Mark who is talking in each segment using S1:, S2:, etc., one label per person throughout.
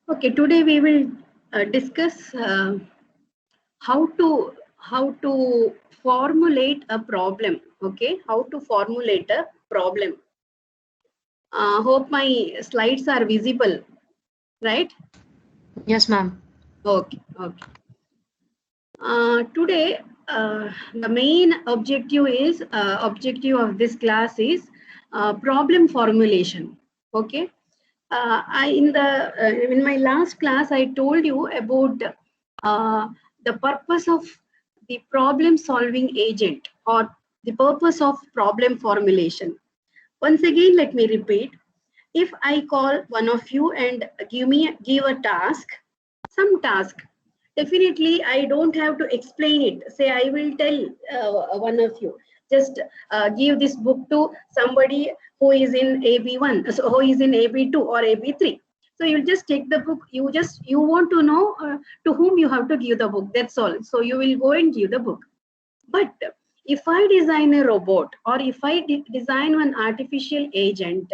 S1: Okay, today we will discuss how to formulate a problem. Okay, how to formulate a problem. Hope my slides are visible, right?
S2: Yes, ma'am.
S1: Okay, okay. Today, the main objective of this class is problem formulation. Okay. In my last class, I told you about the purpose of the problem solving agent or the purpose of problem formulation. Once again, let me repeat. If I call one of you and give a task, some task, definitely I don't have to explain it. Say I will tell one of you, just give this book to somebody who is in AB1, so who is in AB2 or AB3. So you'll just take the book. You want to know to whom you have to give the book. That's all. So you will go and give the book. But if I design a robot or if I design an artificial agent,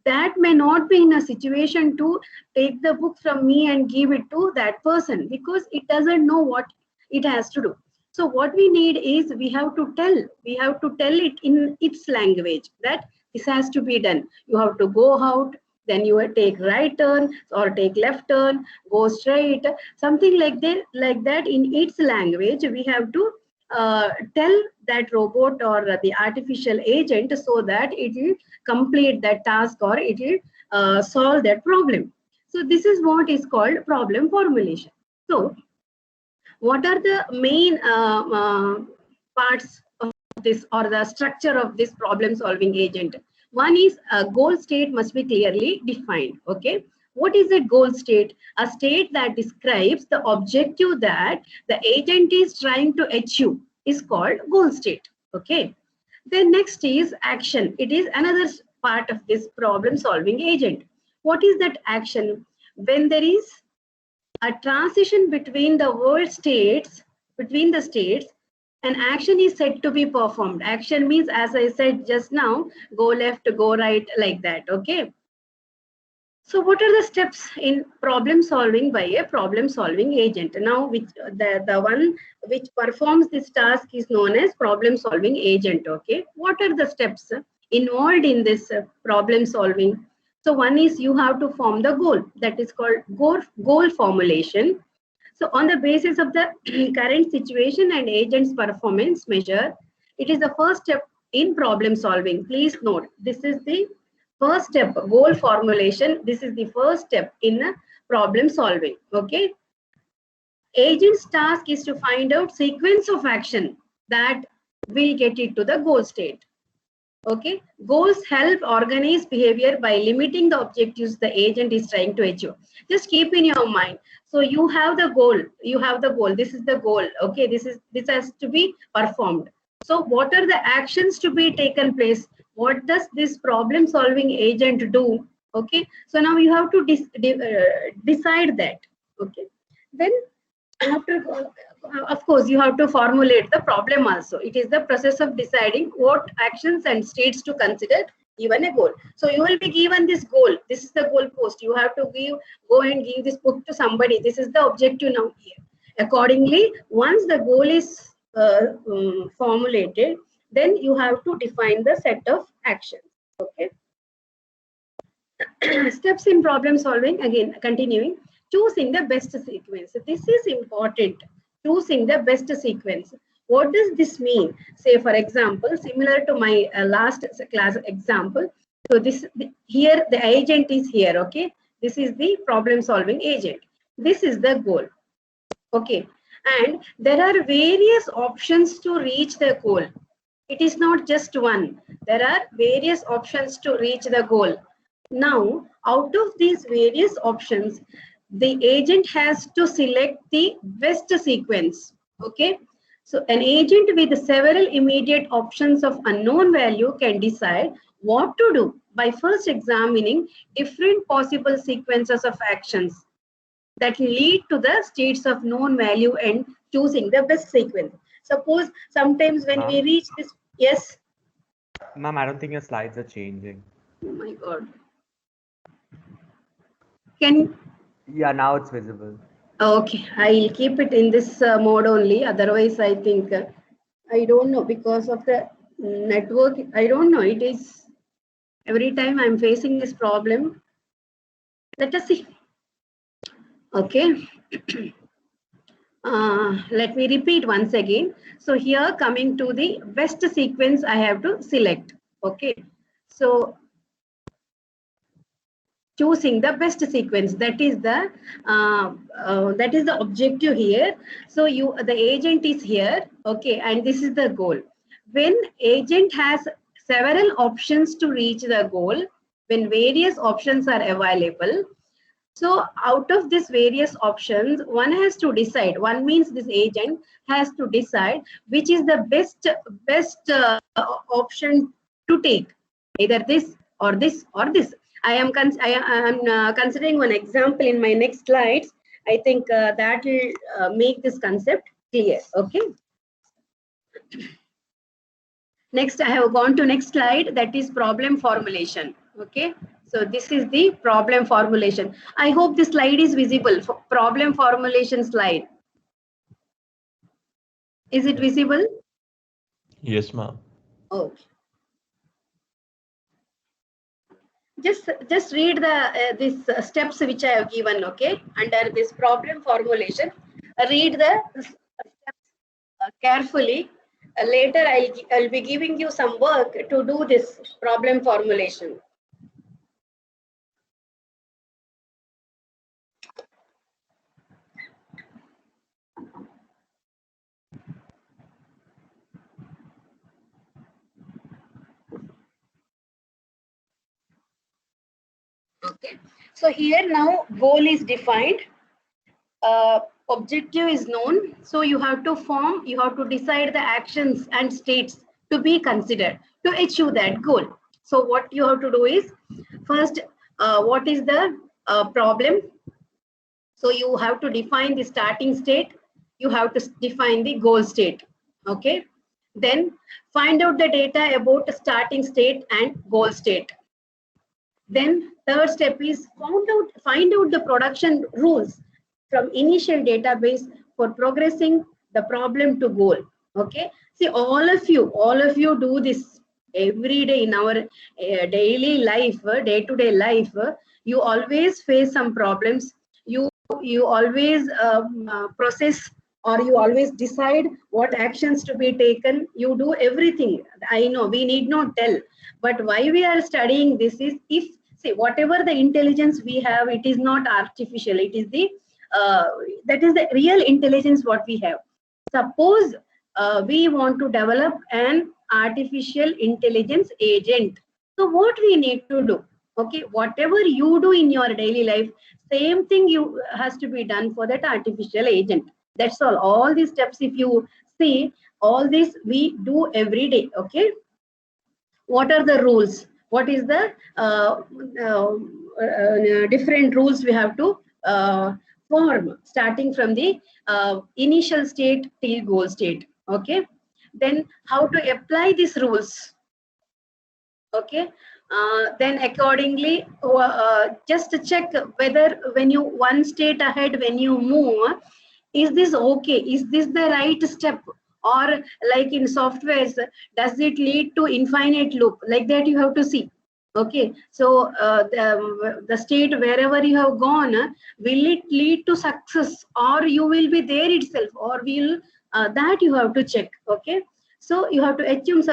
S1: that may not be in a situation to take the book from me and give it to that person because it doesn't know what it has to do. So what we need is we have to tell it in its language that this has to be done. You have to go out, then you will take right turn or take left turn, go straight, something like that in its language. We have to tell that robot or the artificial agent so that it will complete that task or it will solve that problem. So this is what is called problem formulation. So what are the main parts of this or the structure of this problem solving agent? One is a goal state must be clearly defined. Okay, what is a goal state? A state that describes the objective that the agent is trying to achieve is called goal state. Okay, then next is action. It is another part of this problem solving agent. What is that action? When there is a transition between the world states, between the states, an action is said to be performed. Action means, as I said just now, go left, go right, like that. Okay. So what are the steps in problem solving by a problem solving agent? Now, which the one which performs this task is known as problem solving agent. Okay. What are the steps involved in this problem solving? So one is you have to form the goal. That is called goal formulation. So on the basis of the current situation and agent's performance measure, it is the first step in problem solving. Please note, this is the first step, goal formulation. This is the first step in problem solving. Okay. Agent's task is to find out sequence of action that will get it to the goal state. Okay, goals help organize behavior by limiting the objectives the agent is trying to achieve. Just keep in your mind. So you have the goal. You have the goal. This is the goal. Okay, this has to be performed. So what are the actions to be taken place? What does this problem solving agent do? Okay, so now you have to decide that. Okay, then after of course you have to formulate the problem also. It is the process of deciding what actions and states to consider given a goal. So you will be given this goal. This is the goal post. You have to go and give this book to somebody. This is the objective now here. Accordingly, once the goal is formulated, then you have to define the set of actions. Okay. Steps in problem solving, again continuing, choosing the best sequence. This is important. Choosing the best sequence. What does this mean? Say for example, similar to my last class example. So here the agent is here. Okay, this is the problem solving agent. This is the goal. Okay, and there are various options to reach the goal. It is not just one. There are various options to reach the goal. Now, out of these various options, the agent has to select the best sequence. Okay. So an agent with several immediate options of unknown value can decide what to do by first examining different possible sequences of actions that lead to the states of known value and choosing the best sequence. Suppose sometimes when we reach this, yes.
S3: Ma'am, I don't think your slides are changing.
S1: Oh my God. Can
S3: Yeah, now it's visible.
S1: Okay, I'll keep it in this mode only. Otherwise, I think I don't know because of the network. I don't know. It is every time I'm facing this problem. Let us see. Okay. Let me repeat once again. So here coming to the best sequence, I have to select. Okay. So choosing the best sequence, that is the objective here. So the agent is here, okay, and this is the goal. When agent has several options to reach the goal, when various options are available, so out of these various options, one has to decide. One means this agent has to decide which is the best option to take, either this or this or this. I am considering one example in my next slides. I think that will make this concept clear. Okay. Next, I have gone to next slide, that is problem formulation. Okay, so this is the problem formulation. I hope this slide is visible. Problem formulation slide. Is it visible?
S4: Yes, ma'am.
S1: Okay. Just read the these steps which I have given. Okay, under this problem formulation, read the steps carefully. Later, I'll be giving you some work to do this problem formulation. Okay, so here now goal is defined, objective is known. So you have to decide the actions and states to be considered to achieve that goal. So what you have to do is first, what is the problem? So you have to define the starting state. You have to define the goal state. Okay. Then find out the data about the starting state and goal state. Then third step is find out the production rules from initial database for progressing the problem to goal. Okay. See, all of you do this every day in our daily life, day-to-day life. You always face some problems. You always process, or you always decide what actions to be taken. You do everything. I know we need not tell, but why we are studying this is, if see, whatever the intelligence we have, it is not artificial. It is the that is the real intelligence what we have. Suppose we want to develop an artificial intelligence agent. So what we need to do? Okay, whatever you do in your daily life, same thing you has to be done for that artificial agent. That's all these steps, if you see, all this we do every day. Okay, what are the rules? What is the different rules we have to form, starting from the initial state till goal state. Okay, then how to apply these rules. Okay, then accordingly, just to check whether when you one state ahead, when you move, is this okay? Is this the right step? Or like in softwares, does it lead to infinite loop? Like that you have to see. Okay, so the state wherever you have gone, will it lead to success, or you will be there itself, or will that you have to check. Okay, so you have to achieve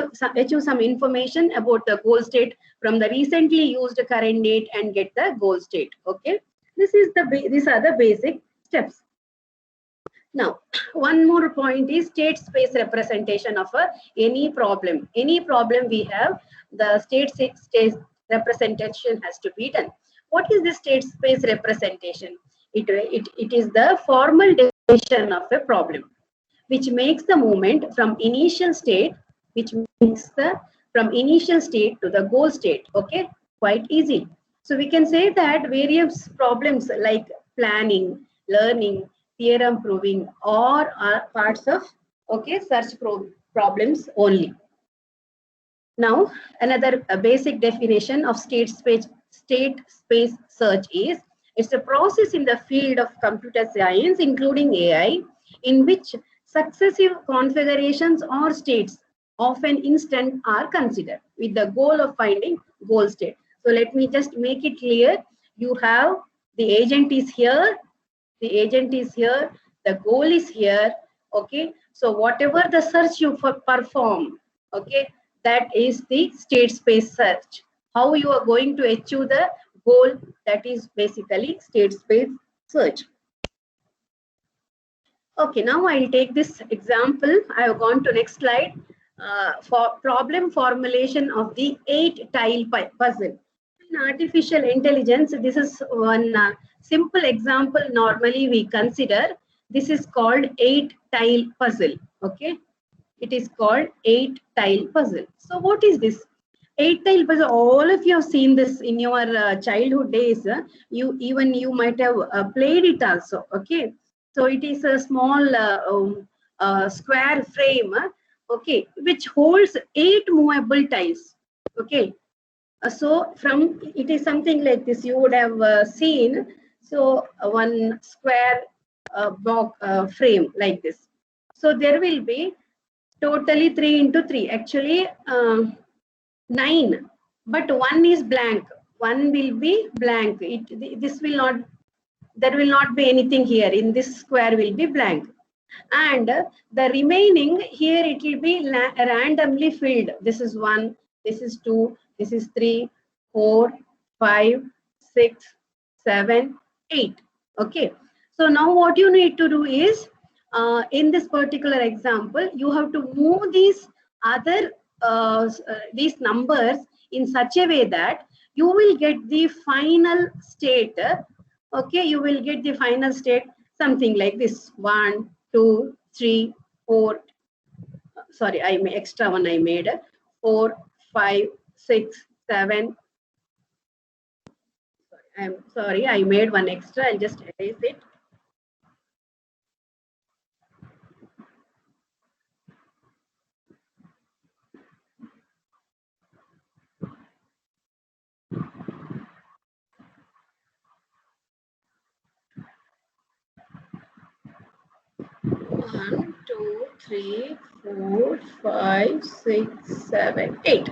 S1: some information about the goal state from the recently used current date and get the goal state. Okay, these are the basic steps. Now, one more point is state space representation of any problem. Any problem we have, the state space representation has to be done. What is the state space representation? It is the formal definition of a problem, which makes the movement from initial state, from initial state to the goal state. Okay, quite easy. So we can say that various problems like planning, learning, theorem proving, or are parts of, okay, search problems only. Now, another basic definition of state space search is It's a process in the field of computer science, including AI, in which successive configurations or states of an instant are considered with the goal of finding goal state. So let me just make it clear. You have the agent is here, the agent is here, the goal is here. Okay, so whatever the search you perform, okay, that is the state space search. How you are going to achieve the goal, that is basically state space search. Okay, now I'll take this example. I have gone to next slide. For problem formulation of the 8-tile puzzle. In artificial intelligence, this is one simple example normally we consider. This is called 8-tile puzzle. Okay, it is called 8-tile puzzle. So what is this? 8-tile puzzle, all of you have seen this in your childhood days. You might have played it also. Okay, so it is a small square frame, okay, which holds 8 movable tiles. Okay, so from it is something like this. You would have seen. So one square block frame like this. So there will be totally 3 into 3. Actually 9, but one is blank. One will be blank. This will not. There will not be anything here. In this square will be blank, and the remaining here it will be randomly filled. This is 1. This is 2. This is 3, 4, 5, 6, 7, 8. Okay. So now what you need to do is, in this particular example, you have to move these other these numbers in such a way that you will get the final state. Okay, you will get the final state something like this: 1, 2, 3, 4. Sorry, I made extra one. I made 4, 5, 6, 7. I'm sorry, I made one extra. I'll just erase it. One, 2, 3, 4, 5, 6, 7, 8.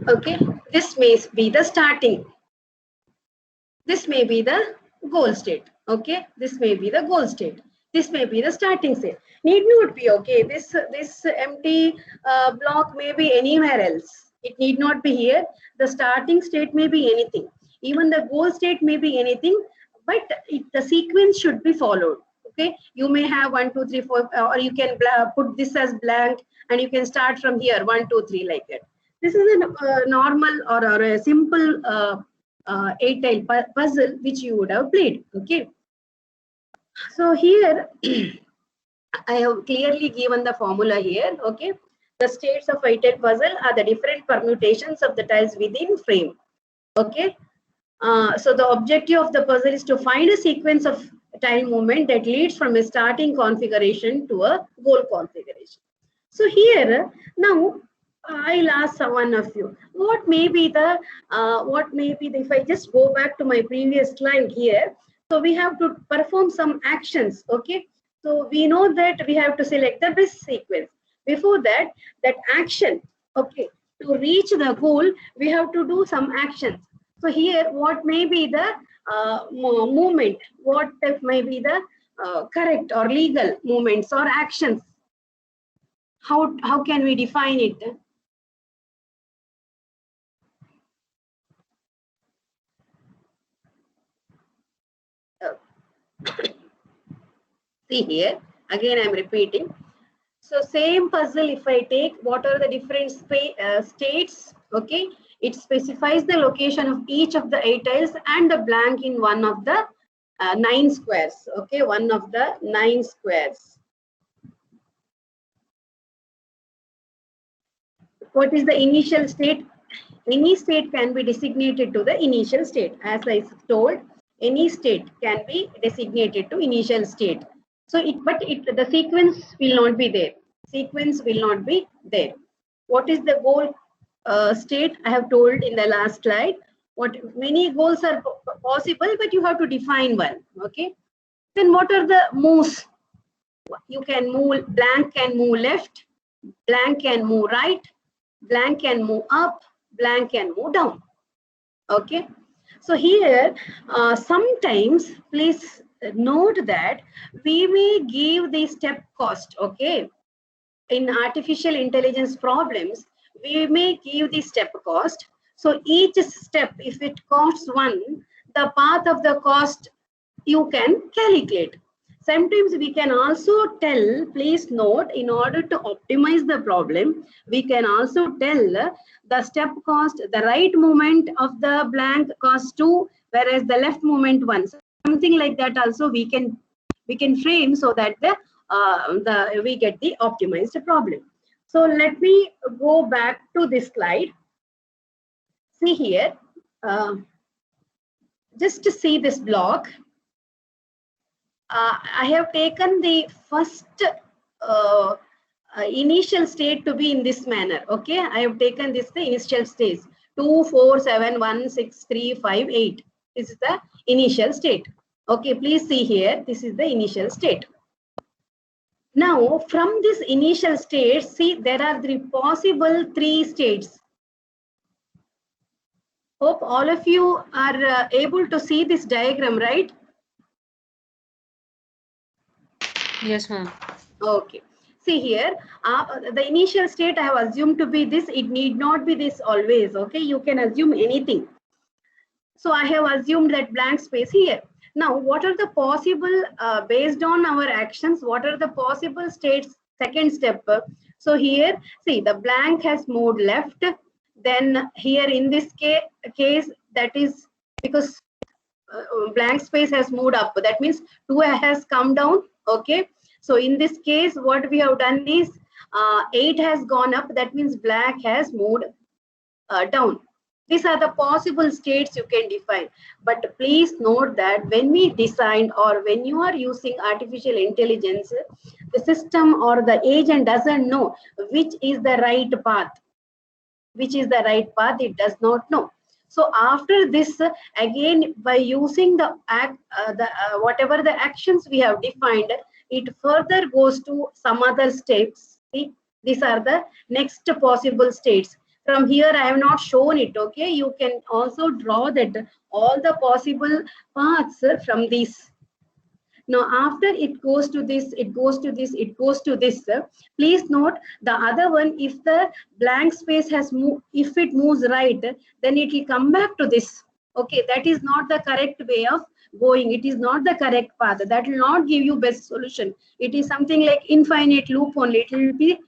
S1: Okay, this may be the starting. This may be the goal state. Okay, this may be the goal state. This may be the starting state. Need not be. Okay, this empty block may be anywhere else. It need not be here. The starting state may be anything. Even the goal state may be anything, but the sequence should be followed. Okay, you may have 1, 2, 3, 4, or you can put this as blank, and you can start from here 1, 2, 3 like that. This is a normal or a simple 8-tile puzzle which you would have played. Okay, so here I have clearly given the formula here. Okay, the states of 8-tile puzzle are the different permutations of the tiles within frame. Okay, so the objective of the puzzle is to find a sequence of tile movement that leads from a starting configuration to a goal configuration. So here now I'll ask one of you, what may be the if I just go back to my previous slide here. So we have to perform some actions. Okay, so we know that we have to select the best sequence. Before that action, okay, to reach the goal we have to do some actions. So here what may be the movement, what may be the correct or legal movements or actions? How can we define it? See here, again I'm repeating. So same puzzle, if I take what are the different states, okay, it specifies the location of each of the 8 tiles and the blank in one of the 9 squares. Okay, one of the 9 squares. What is the initial state? Any state can be designated to the initial state. As I told, any state can be designated to initial state. So the sequence will not be there. Sequence will not be there. What is the goal state? I have told in the last slide. What many goals are possible, but you have to define one. Okay. Then what are the moves? You can move, blank can move left, blank can move right, blank can move up, blank can move down. Okay. So here, sometimes please note that we may give the step cost. Okay. In artificial intelligence problems, we may give the step cost. So each step, if it costs 1, the path of the cost you can calculate. Sometimes we can also tell, please note, in order to optimize the problem, we can also tell the step cost, the right movement of the blank cost 2, whereas the left movement 1. Something like that also we can frame so that we get the optimized problem. So let me go back to this slide. See here, just to see this block. I have taken the first initial state to be in this manner. Okay, I have taken this the initial stage 2, 4, 7, 1, 6, 3, 5, 8. This is the initial state. Okay, please see here. This is the initial state. Now, from this initial state, see there are the possible 3 states. Hope all of you are able to see this diagram, right?
S2: Yes, ma'am.
S1: Okay. See here, the initial state I have assumed to be this. It need not be this always. Okay, you can assume anything. So I have assumed that blank space here. Now, what are the possible, based on our actions, what are the possible states, second step? So here, see the blank has moved left. Then here in this case, that is because blank space has moved up. That means 2 has come down. Okay. So in this case, what we have done is 8 has gone up. That means black has moved down. These are the possible states you can define. But please note that when we design or when you are using artificial intelligence, the system or the agent doesn't know which is the right path. Which is the right path, it does not know. So after this, again, by using the whatever the actions we have defined, it further goes to some other steps. See, these are the next possible states. From here, I have not shown it. Okay, you can also draw that all the possible paths from these. Now, after it goes to this, it goes to this, it goes to this. Please note the other one, if the blank space has moved, if it moves right, then it will come back to this. Okay, that is not the correct way of going. It is not the correct path. That will not give you best solution. It is something like infinite loop only. It will be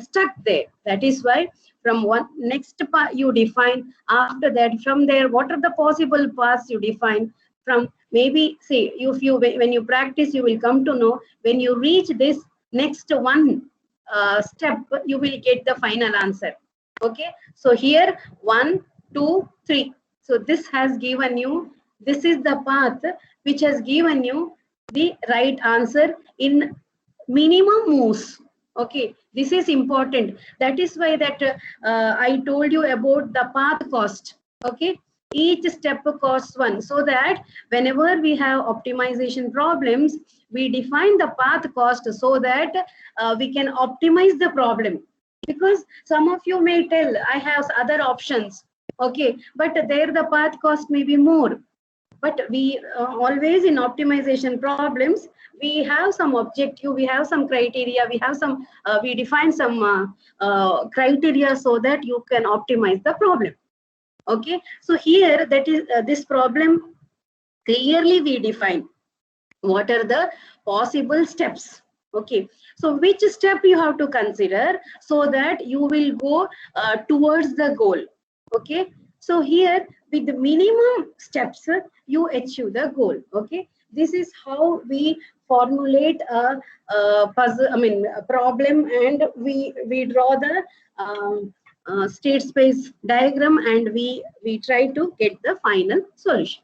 S1: stuck there. That is why from one next path you define. After that, from there, what are the possible paths you define? From maybe say if you when you practice, you will come to know when you reach this next one step, you will get the final answer. Okay, so here 1, 2, 3. So this has given you, this is the path which has given you the right answer in minimum moves. Okay, this is important. That is why that I told you about the path cost. Okay, each step costs 1, so that whenever we have optimization problems, we define the path cost so that we can optimize the problem. Because some of you may tell, I have other options. Okay, but there the path cost may be more. But we always in optimization problems, we have some objective, we have some criteria, we have some, we define some criteria so that you can optimize the problem. Okay, so here that is this problem clearly we define what are the possible steps. Okay, so which step you have to consider so that you will go towards the goal. Okay, so here with the minimum steps you achieve the goal. Okay, this is how we formulate a puzzle, a problem, and we draw the state space diagram, and we try to get the final solution.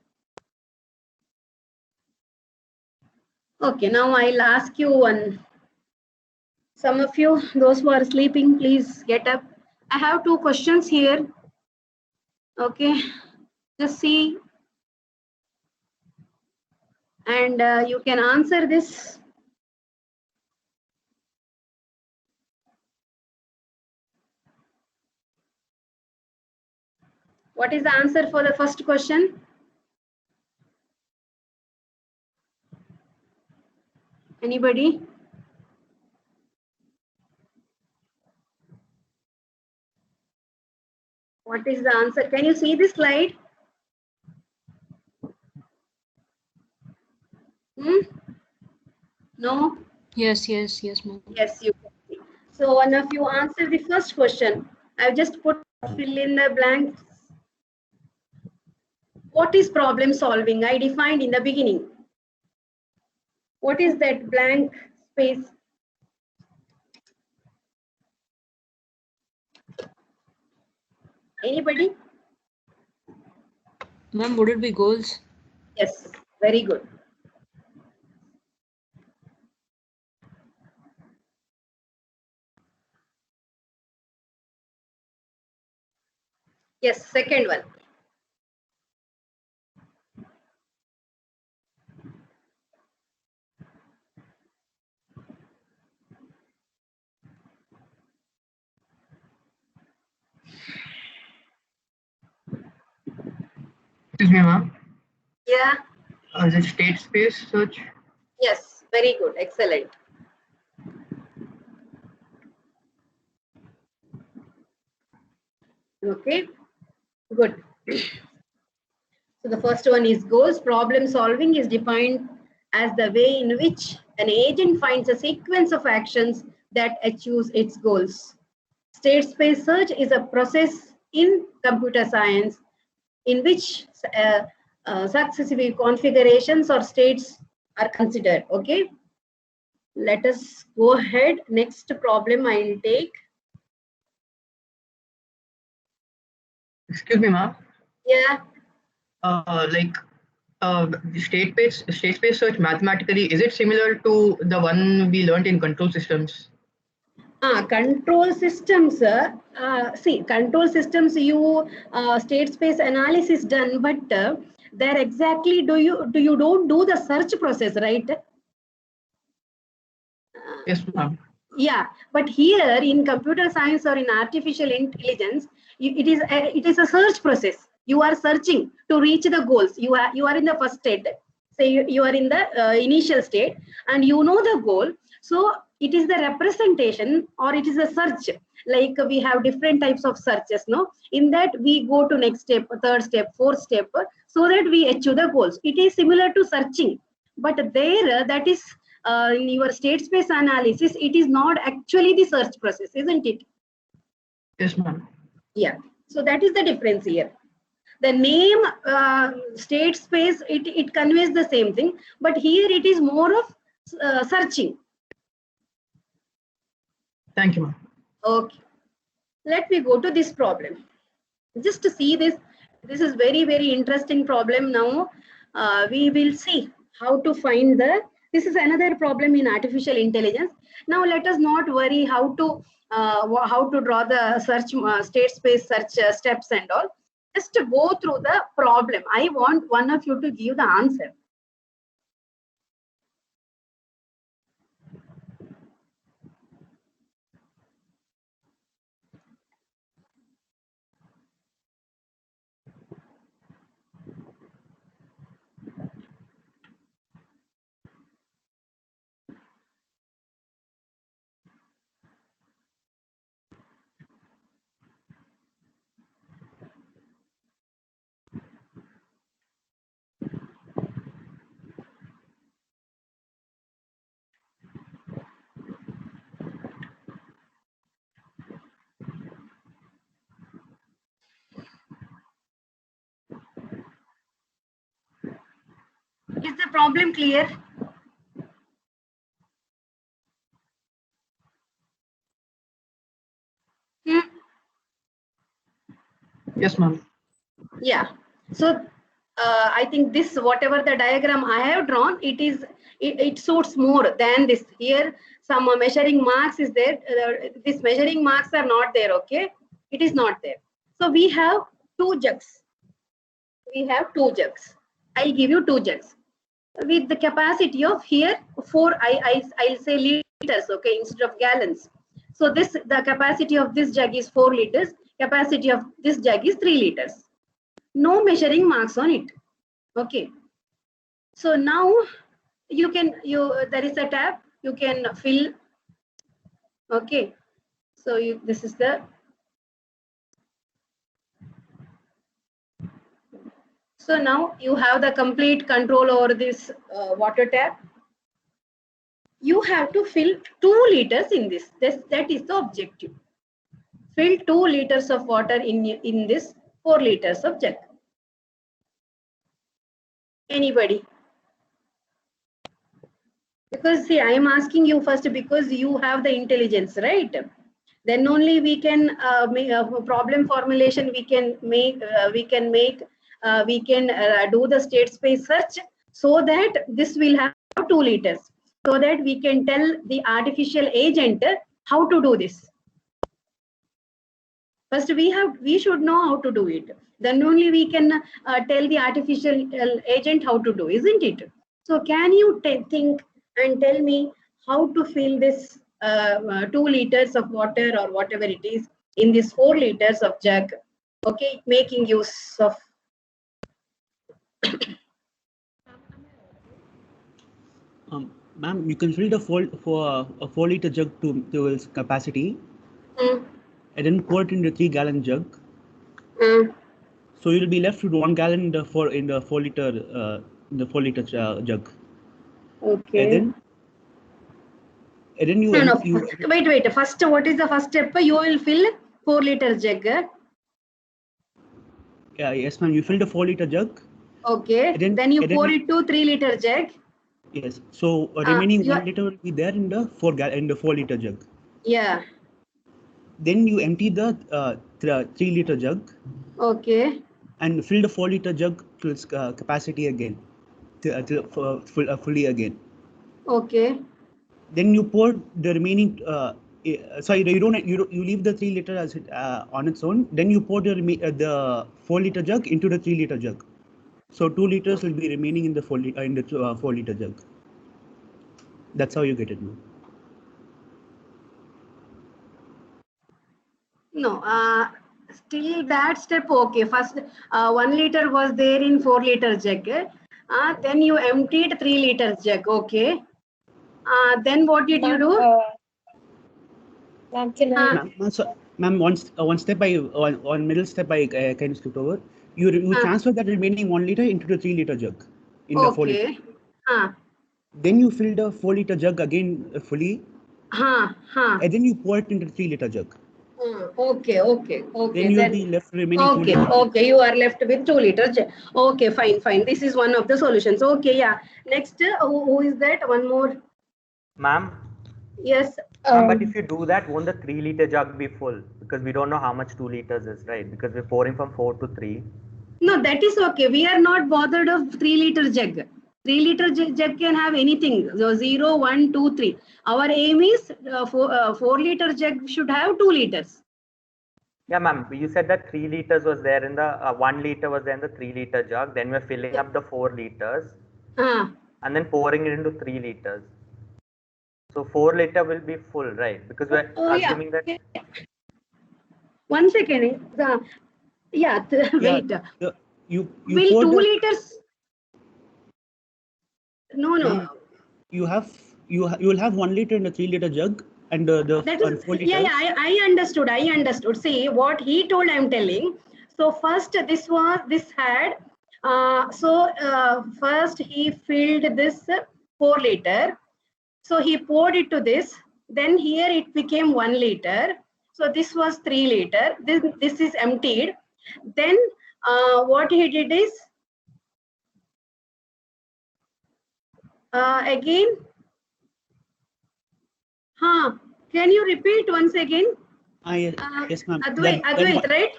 S1: Okay, now I'll ask you one. Some of you, those who are sleeping, please get up. I have 2 questions here. Okay. Just see, and you can answer this. What is the answer for the first question? Anybody? What is the answer? Can you see this slide? No?
S2: Yes, yes, yes, ma'am.
S1: Yes, you can see. So one of you answer the first question. I've just put fill in the blanks. What is problem solving? I defined in the beginning. What is that blank space? Anybody?
S2: Ma'am, would it be goals?
S1: Yes, very good. Yes, second one.
S5: Excuse me, ma'am.
S1: Yeah,
S5: The state space search.
S1: yes, very good, excellent. Okay, good. So the first one is goals. Problem solving is defined as the way in which an agent finds a sequence of actions that achieves its goals. State space search is a process in computer science in which successive configurations or states are considered. Okay, let us go ahead. Next problem I will take.
S5: Excuse me, ma'am.
S1: Yeah.
S5: The state space search mathematically, is it similar to the one we learned in control systems?
S1: Control systems. See, control systems. You state space analysis done, but there exactly you don't do the search process, right?
S5: Yes, ma'am.
S1: Yeah, but here in computer science or in artificial intelligence, it is a search process. You are searching to reach the goals. You are in the first state. Say you are in the initial state, and you know the goal. So it is the representation or it is a search. Like we have different types of searches. No, in that we go to next step, third step, fourth step, so that we achieve the goals. It is similar to searching, but there that is in your state space analysis, it is not actually the search process, isn't it?
S5: Yes, ma'am.
S1: Yeah. So that is the difference here. The name state space, it conveys the same thing, but here it is more of searching.
S5: Thank you, ma'am.
S1: Okay. Let me go to this problem. Just to see this, this is very, very interesting problem. Now we will see how to find this is another problem in artificial intelligence. Now let us not worry how to draw the search state space search steps and all. Just to go through the problem. I want one of you to give the answer. Is the problem clear?
S5: Yes, ma'am.
S1: Yeah. So I think this, whatever the diagram I have drawn, it suits more than this. Here some measuring marks is there. These measuring marks are not there. Okay, it is not there. So we have two jugs. we have 2 jugs. I'll give you 2 jugs with the capacity of here 4. I'll say liters, okay, instead of gallons. So the capacity of this jug is 4 liters. Capacity of this jug is 3 liters. No measuring marks on it. Okay. So now there is a tab. You can fill. Okay. So this is the. So now you have the complete control over this water tap. You have to fill 2 liters in this. That is the objective. Fill 2 liters of water in this 4 liters of jug. Anybody? Because see, I am asking you first because you have the intelligence, right? Then only we can make a problem formulation. We can do the state space search so that this will have 2 liters, so that we can tell the artificial agent how to do this. First, we should know how to do it. Then only we can tell the artificial agent how to do, isn't it? So can you think and tell me how to fill this 2 liters of water or whatever it is in this 4 liters of jug? Okay, making use of.
S6: Ma'am, you can fill the a 4 liter jug to its capacity, and then pour it in the 3 gallon jug. So you'll be left with 1 gallon in the 4 liter jug.
S1: Okay.
S6: And then you.
S1: No. Wait. First, what is the first step? You will fill 4 liter jug.
S6: Yeah, yes, ma'am. You fill the 4 liter jug.
S1: Okay. Then you pour it to 3 liter jug.
S6: Yes. So remaining 1 liter will be there in the 4 liter jug.
S1: Yeah.
S6: Then you empty the 3 liter jug.
S1: Okay.
S6: And fill the 4 liter jug to its capacity again, fully again.
S1: Okay.
S6: Then you pour the remaining. You leave the 3 liter as on its own. Then you pour the 4 liter jug into the 3 liter jug. So 2 liters will be remaining in the 4 liter jug. That's how you get it.
S1: No. Still that step okay. First 1 liter was there in 4 liter jug. Then you emptied 3 liters jug. Okay. Then what did you do?
S6: Ma'am, one step one middle step I kind of skipped over. You transfer that remaining 1 liter into the 3 liter jug in the 4 liter. Then you fill the 4 liter jug again fully. And then you pour it into the 3 liter jug.
S1: Okay.
S6: Then you'll be left remaining 2 liters.
S1: Okay, you are left with 2 liters. Okay, fine. This is one of the solutions. Okay, yeah. Next, who is that? One more.
S3: Ma'am?
S1: Yes.
S3: But if you do that, won't the 3 liter jug be full? Because we don't know how much 2 liters is, right? Because we're pouring from 4 to 3.
S1: No, that is okay. We are not bothered of 3 liter jug. 3 liter jug can have anything. So 0, 1, 2, 3. Our aim is 4 liter jug should have 2 liters.
S3: Yeah, ma'am. You said that 3 liters was there in the 1 liter was there in the 3 liter jug. Then we're filling up the 4 liters and then pouring it into 3 liters. So 4 liter will be full, right? Because we're assuming that.
S1: 1 second. Wait.
S6: You
S1: will 2 liters? No.
S6: You will have 1 liter in a 3 liter jug and the 4 liters.
S1: Yeah, I understood. See what he told, I'm telling. So first first he filled this 4 liter. So he poured it to this. Then here it became 1 liter. So this was 3 liter. This is emptied. Then what he did is again. Can you repeat once again?
S6: Yes, ma'am.
S1: Advait, right?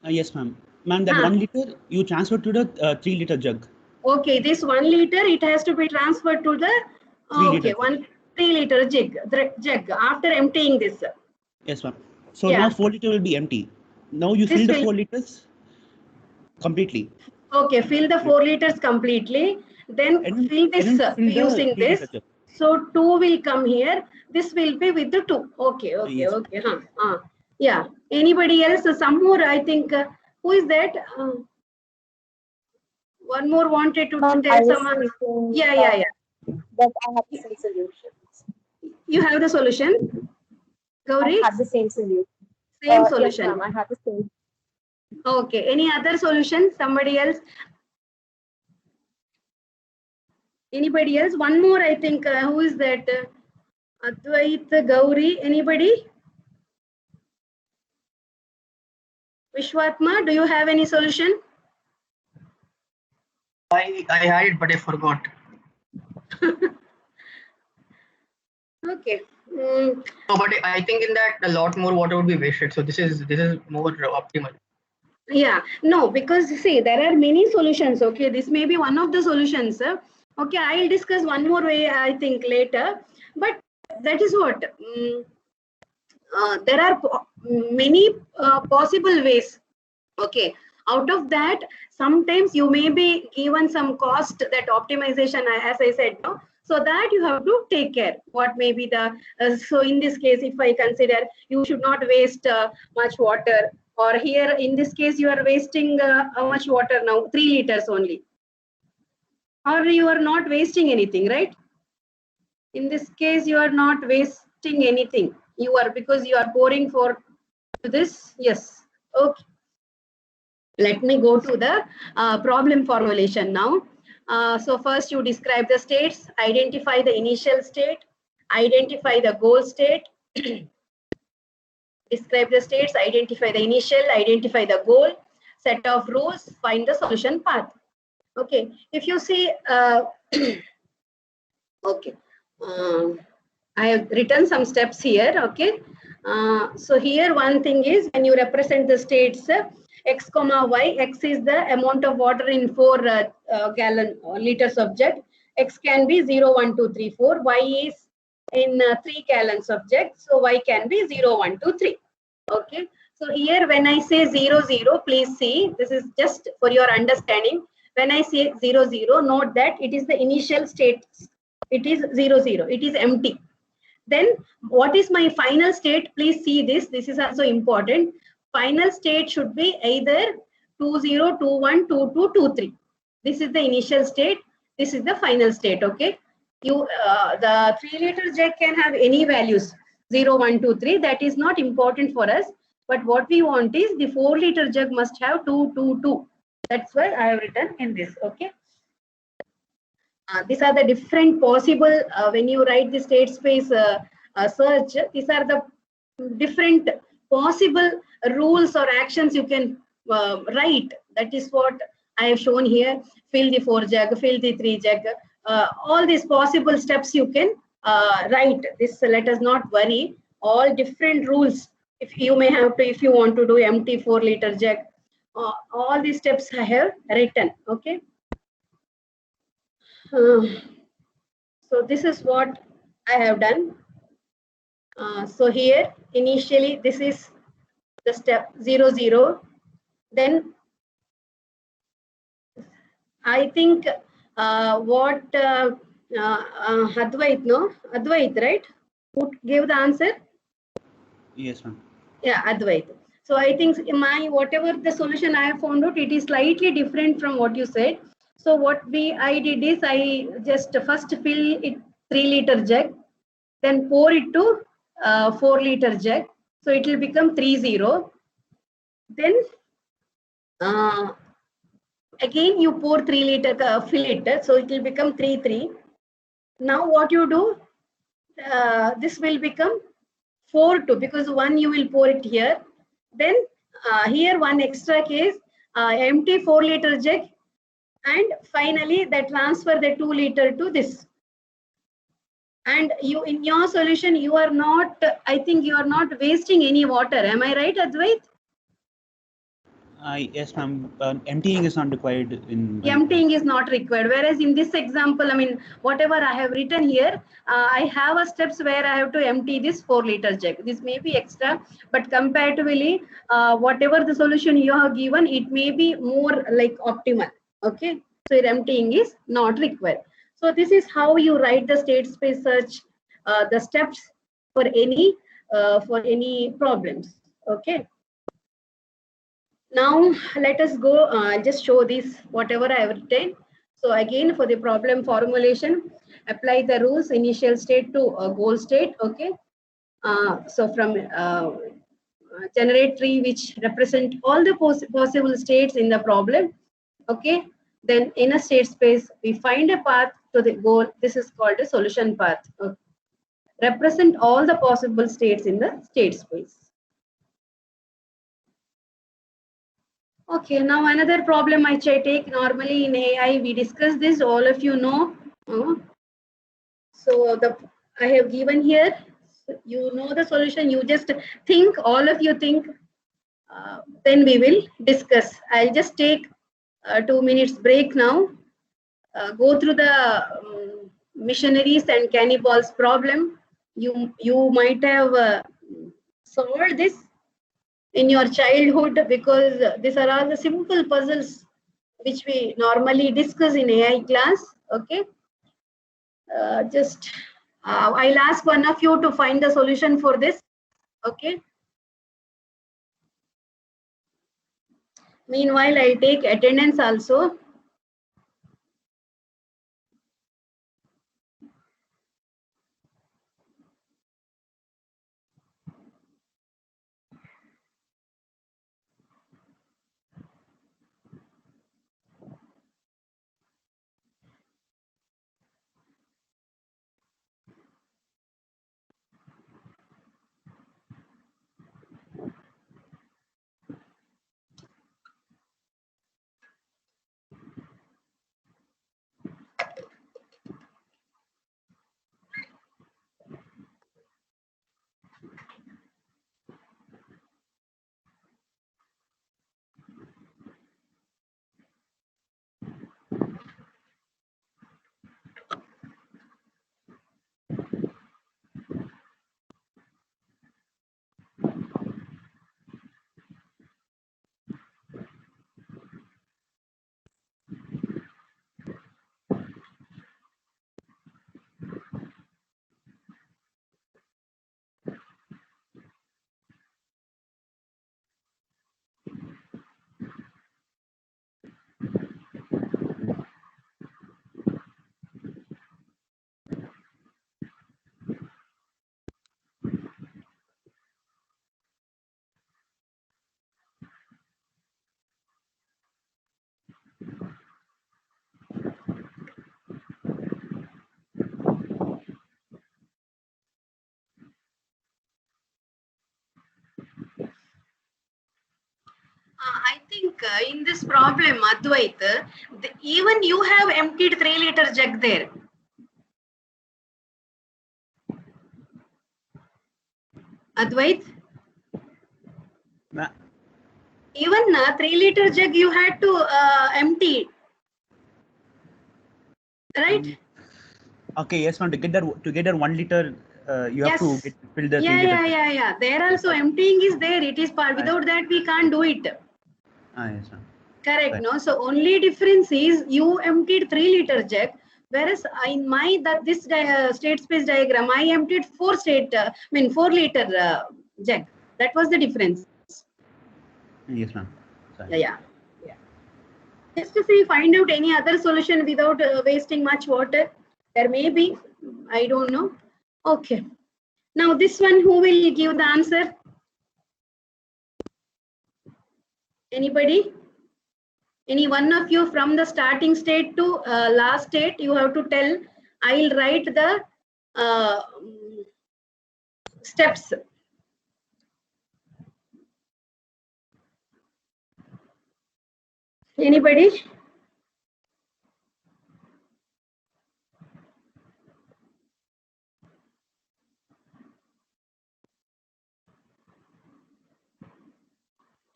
S6: Yes, ma'am. Ma'am, that 1 liter you transfer to the 3 liter jug.
S1: Okay, this 1 liter it has to be transferred to the 3 liter jug after emptying this.
S6: Yes, ma'am. So now 4 liter will be empty. Now you fill the 4 liters completely.
S1: Okay, fill the 4 liters completely. Then fill this using this. So 2 will come here. This will be with the 2. Okay, okay, yes. Okay. Yeah. Anybody else? Some more, I think. Who is that? One more wanted to tell someone. Yeah.
S7: But I have the same solution.
S1: You have the solution? Gauri?
S7: I have the same solution.
S1: Same solution.
S7: Yes, ma'am, I have the same.
S1: Okay. Any other solution? Somebody else? Anybody else? One more, I think. Who is that? Advait, Gauri. Anybody? Vishwatma, do you have any solution?
S5: I had it, but I forgot.
S1: Okay.
S5: No, but I think in that a lot more water would be wasted. So this is more optimal.
S1: Yeah, no, because see, there are many solutions. Okay, this may be one of the solutions. Okay, I'll discuss one more way, I think, later. But that is what there are many possible ways. Okay, out of that, sometimes you may be given some cost, that optimization, as I said, no? So that you have to take care. What may be the so in this case, if I consider you should not waste much water, or here in this case you are wasting how much water now? 3 liters only, or you are not wasting anything, right? In this case, you are not wasting anything. You are, because you are pouring for this. Yes. Okay. Let me go to the problem formulation now. So first you describe the states, identify the initial state, identify the goal state, describe the states, identify the initial, identify the goal, set of rules, find the solution path. Okay, if you see, okay, I have written some steps here. Okay, so here one thing is, when you represent the states, x comma y, x is the amount of water in 4 liters subject. X can be 0, 1, 2, 3, 4. Y is in 3 gallon subject, so y can be 0, 1, 2, 3. Okay, so here when I say 0, 0, please see, this is just for your understanding. When I say 0, 0, note that it is the initial state. It is 0, 0. It is empty. Then what is my final state? Please see this. This is also important. Final state should be either 2, 0, 2, 1, 2, 2, 2, 3. This is the initial state. This is the final state. Okay. You the 3 liter jug can have any values, 0, 1, 2, 3. That is not important for us. But what we want is the 4 liter jug must have 2, 2, 2. That's why I have written in this. Okay. These are the different possible, when you write the state space search, these are the different possible rules or actions you can write. That is what I have shown here. Fill the 4 jug, fill the 3 jug. All these possible steps you can write. This, let us not worry. All different rules. If you may have to, if you want to do empty 4 liter jug, all these steps I have written. Okay. So this is what I have done. So here initially this is the step 0, 0. Then I think what Advait, no? Advait, right? Who gave the answer?
S6: Yes, ma'am.
S1: Yeah, Advait. So I think my whatever the solution I have found out, it is slightly different from what you said. So what I did is I just first fill it 3 liter jug, then pour it to 4 liter jug. So it will become 3, 0. Then again you pour 3 liter, fill it. So it will become 3, 3. Now what you do, this will become 4, 2, because 1 you will pour it here. Then here one extra case, empty 4 liter jug. And finally, they transfer the 2 liter to this. And you, in your solution, you are not, I think you are not wasting any water. Am I right, Advait?
S6: Yes, ma'am. Emptying is not required in.
S1: Emptying is not required. Whereas in this example, I mean, whatever I have written here, I have a steps where I have to empty this 4 liter jug. This may be extra, but comparatively, whatever the solution you have given, it may be more like optimal. Okay, so your emptying is not required. So this is how you write the state space search, the steps for any problems. Okay. Now let us go. I'll just show this whatever I have written. So again, for the problem formulation, apply the rules initial state to goal state. Okay. So from generate tree which represent all the possible states in the problem. Okay. Then in a state space, we find a path to the goal. This is called a solution path. Okay. Represent all the possible states in the state space. Okay, now another problem I take normally in AI, we discuss this, all of you know. So I have given here, you know the solution, you just think, all of you think, then we will discuss. I'll just take 2 minutes break now, go through the missionaries and cannibals problem. You might have solved this in your childhood, because these are all the simple puzzles which we normally discuss in AI class. Okay, I'll ask one of you to find the solution for this. Okay, meanwhile I'll take attendance also. I think in this problem, Advait, even you have emptied 3-liter jug there. Advait?
S6: Nah.
S1: Even 3-liter jug you had to empty, right?
S6: Okay, yes, ma'am. To get that 1 liter, you have to fill the 3 liter.
S1: Yeah. There also emptying is there. It is part. Without that, we can't do it.
S6: Yes, ma'am.
S1: Correct. Right. No. So only difference is you emptied 3-liter jug, whereas in my this state space diagram, I emptied 4-liter jug. That was the difference.
S6: Yes, ma'am.
S1: Yeah. Just to see, find out any other solution without wasting much water. There may be, I don't know. Okay. Now this one, who will give the answer? Anybody? Any one of you from the starting state to last state, you have to tell. I'll write the steps. Anybody?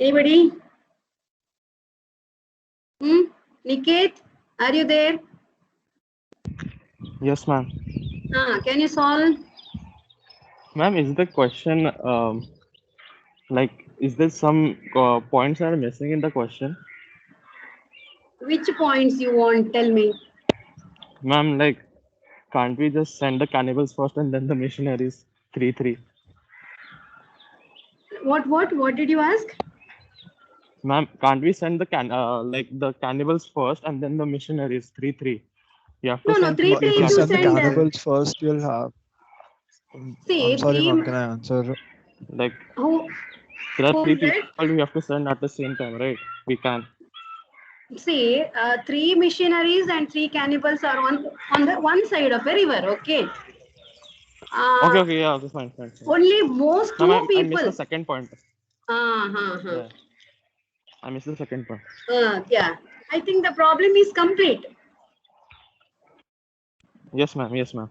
S1: Anybody? Niket, are you there?
S8: Yes, ma'am.
S1: Can you solve?
S8: Ma'am, is the question like, is there some points that are missing in the question?
S1: Which points you want? Tell me.
S8: Ma'am, like, can't we just send the cannibals first and then the missionaries? 3-3.
S1: What did you ask?
S8: Ma'am, can't we send the the cannibals first and then the missionaries? 3-3. You have to
S1: No,
S8: send
S1: 3-3
S8: three
S1: if you
S9: Send the
S1: send.
S9: cannibals first, you'll have.
S1: See,
S9: I'm sorry,
S1: 3.
S9: ma'am. Can I answer?
S8: Like,
S1: Who?
S8: there are 3
S1: Who's that?
S8: people we have to send at the same time, right? We can.
S1: See, 3 missionaries and 3 cannibals are on the one side of a river. Okay.
S8: Okay, yeah, okay, fine.
S1: Only most
S8: No,
S1: 2
S8: I
S1: people.
S8: missed the second point.
S1: Yeah.
S8: I missed the second point.
S1: Yeah. I think the problem is complete.
S8: Yes, ma'am. Yes, ma'am.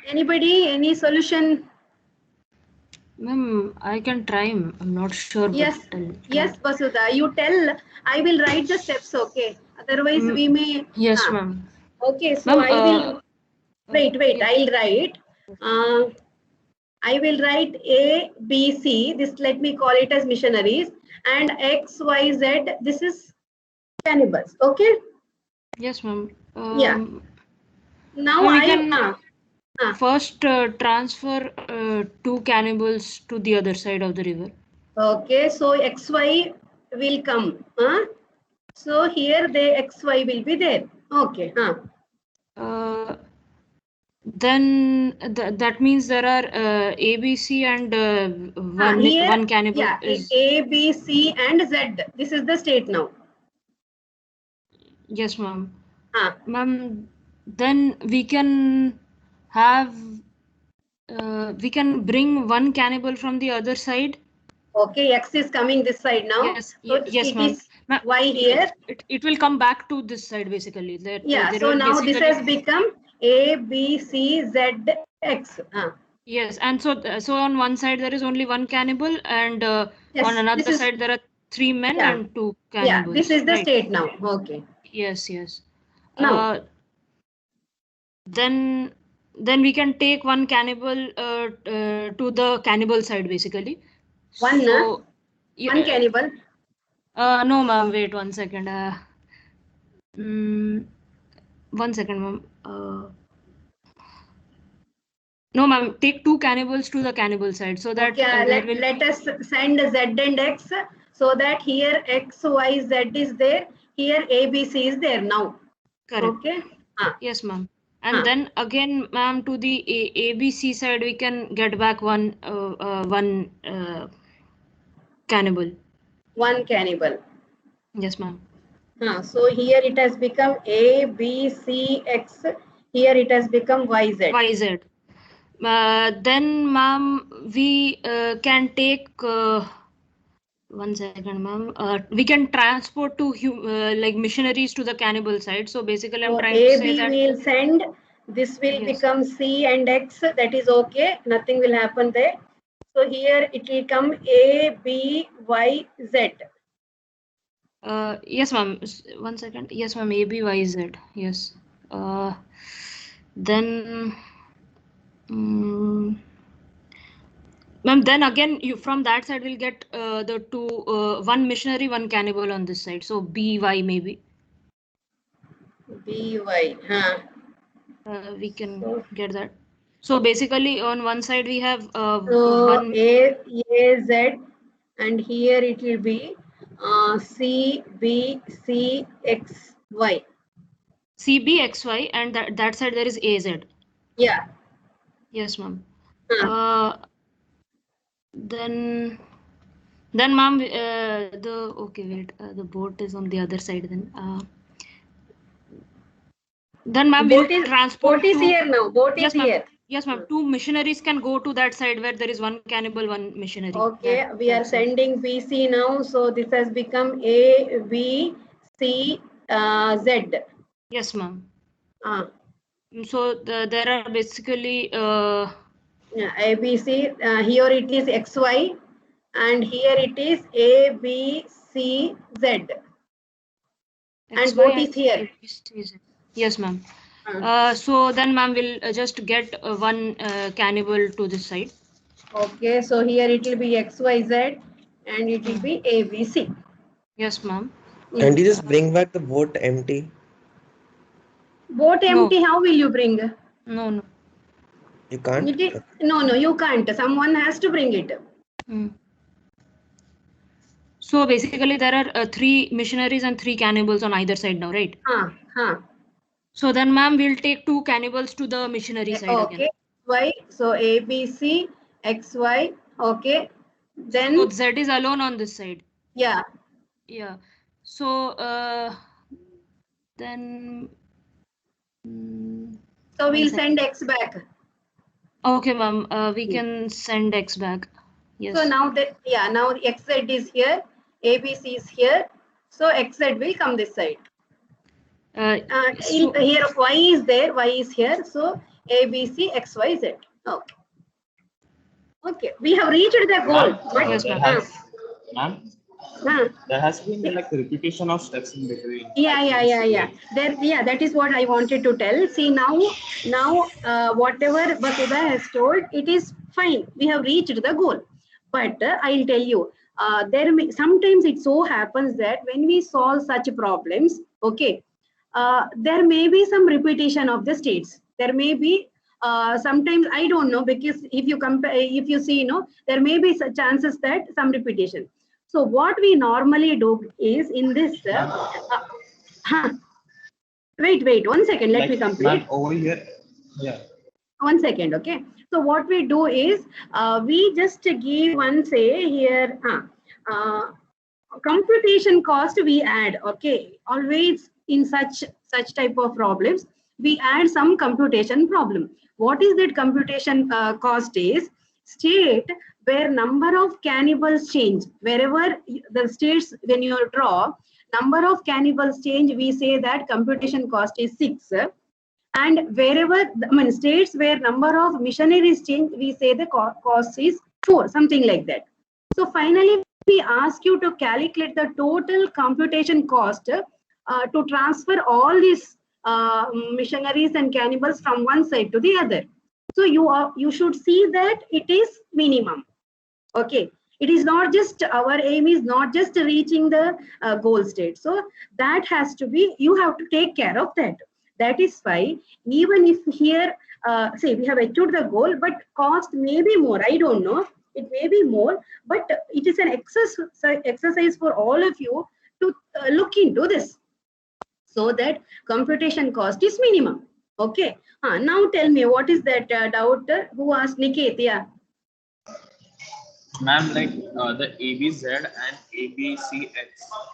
S1: Anybody? Any solution?
S2: Ma'am, I can try. I'm not sure.
S1: Yes.
S2: But
S1: Yes, Vasudha. You tell. I will write the steps. Okay. Otherwise, we may.
S2: Yes, ma'am.
S1: Okay. So I will. Wait. I'll write. I will write A, B, C. This let me call it as missionaries, and X, Y, Z. This is cannibals. Okay.
S2: Yes, ma'am.
S1: Yeah. Now
S2: we
S1: I
S2: can first transfer 2 cannibals to the other side of the river.
S1: Okay. So X, Y will come. So here the X, Y will be there. Okay.
S2: Then that means there are A, B, C and one cannibal.
S1: Yeah,
S2: is
S1: A, B, C and Z. This is the state now.
S2: Yes, ma'am. Ma'am, then we can have we can bring 1 cannibal from the other side.
S1: Okay, X is coming this side now.
S2: Yes,
S1: so
S2: yes,
S1: ma'am. Y here.
S2: It will come back to this side basically.
S1: So now this has become A, B, C, Z, X.
S2: Yes, and so on one side there is only 1 cannibal, and on another side there are 3 men and 2 cannibals.
S1: Yeah, this is the state now. Okay.
S2: Yes.
S1: Now.
S2: Then we can take 1 cannibal to the cannibal side basically.
S1: One cannibal.
S2: No, ma'am. Wait 1 second. 1 second, ma'am. No, ma'am. Take 2 cannibals to the cannibal side so that.
S1: Okay, let us send Z and X so that here X, Y, Z is there. Here A, B, C is there now.
S2: Correct.
S1: Okay.
S2: Yes, ma'am. And then again, ma'am, to the ABC side, we can get back one cannibal.
S1: 1 cannibal.
S2: Yes, ma'am.
S1: So here it has become A, B, C, X. Here it has become Y, Z.
S2: Y, Z. Then, ma'am, we can take 1 second, ma'am. We can transport to like missionaries to the cannibal side. So basically, I'm trying to say that
S1: will send. This will become C and X. That is okay. Nothing will happen there. So here it will come A, B, Y, Z.
S2: Yes, ma'am. 1 second. Yes, ma'am. A, B, Y, Z. Yes. Then. Ma'am, then again, you from that side will get the 2 1 missionary, 1 cannibal on this side. So BY maybe.
S1: BY.
S2: We can get that. So basically, on one side we have
S1: one A, Z, and here it will be C, B, C, X, Y.
S2: C, B, X, Y, and that side there is AZ.
S1: Yeah.
S2: Yes, ma'am. Then ma'am, the boat is on the other side then. Then ma'am,
S1: boat is here now. Boat is here.
S2: Yes, ma'am. 2 missionaries can go to that side where there is 1 cannibal, 1 missionary.
S1: Okay, we are sending BC now. So this has become A, B, C, Z.
S2: Yes, ma'am. So there are basically
S1: A, B, C. Here it is X, Y, and here it is A, B, C, Z. And boat is here.
S2: Yes, ma'am. So then, ma'am, we'll just get 1 cannibal to this side.
S1: Okay, so here it will be X, Y, Z, and it will be A, B, C.
S2: Yes, ma'am.
S10: Can't you just bring back the boat empty?
S1: Boat empty, how will you bring?
S2: No.
S10: You can't?
S1: No, you can't. Someone has to bring it.
S2: So basically there are 3 missionaries and 3 cannibals on either side now, right? So then, ma'am, we'll take 2 cannibals to the missionary side again.
S1: Y. So A, B, C, X, Y. Okay. Then.
S2: So Z is alone on this side.
S1: Yeah.
S2: Yeah. So then.
S1: So we'll send X back.
S2: Okay, ma'am. We can send X back. Yes.
S1: So now now XZ is here, ABC is here. So XZ will come this side. Here Y is there, Y is here. So ABC, XY, Z. Okay. Okay. We have reached the goal.
S8: Ma'am, there has been like a repetition of steps in between.
S1: Yeah. That is what I wanted to tell. See now whatever Vasudha has told, it is fine. We have reached the goal. But I'll tell you, sometimes it so happens that when we solve such problems, okay, there may be some repetition of the states. There may be sometimes, I don't know, because if you compare, if you see, there may be chances that some repetition. So what we normally do is in this. Wait, 1 second. Let me complete.
S8: Over here. Yeah.
S1: 1 second, okay. So what we do is we just give one, say here computation cost we add, okay. Always in such type of problems we add some computation problem. What is that computation cost is? State where number of cannibals change. Wherever the states, when you draw number of cannibals change, we say that computation cost is 6. And wherever, states where number of missionaries change, we say the cost is 4, something like that. So finally, we ask you to calculate the total computation cost to transfer all these missionaries and cannibals from one side to the other. So you should see that it is minimum. Okay. It is not just, our aim is not just reaching the goal state. So that has to be, you have to take care of that. That is why even if here, say we have achieved the goal, but cost may be more. I don't know. It may be more, but it is an exercise for all of you to look into this, so that computation cost is minimum. Okay. Now tell me, what is that doubt? Who asked? Niket? Yeah.
S8: Ma'am, like the ABZ and ABCX,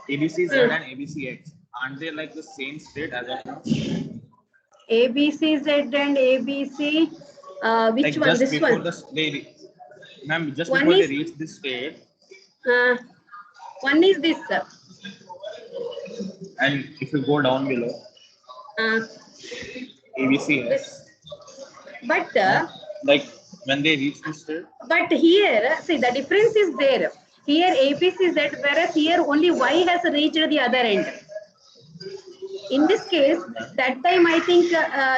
S8: ABCZ and ABCX, aren't they like the same state as of now?
S1: ABCZ and ABC, which one? This one?
S8: Ma'am, just before they reach this state.
S1: One is this.
S8: And if you go down below, ABCX.
S1: But
S8: like when they reach this state.
S1: But here, see, the difference is there. Here ABCZ, whereas here only Y has reached the other end. In this case, that time I think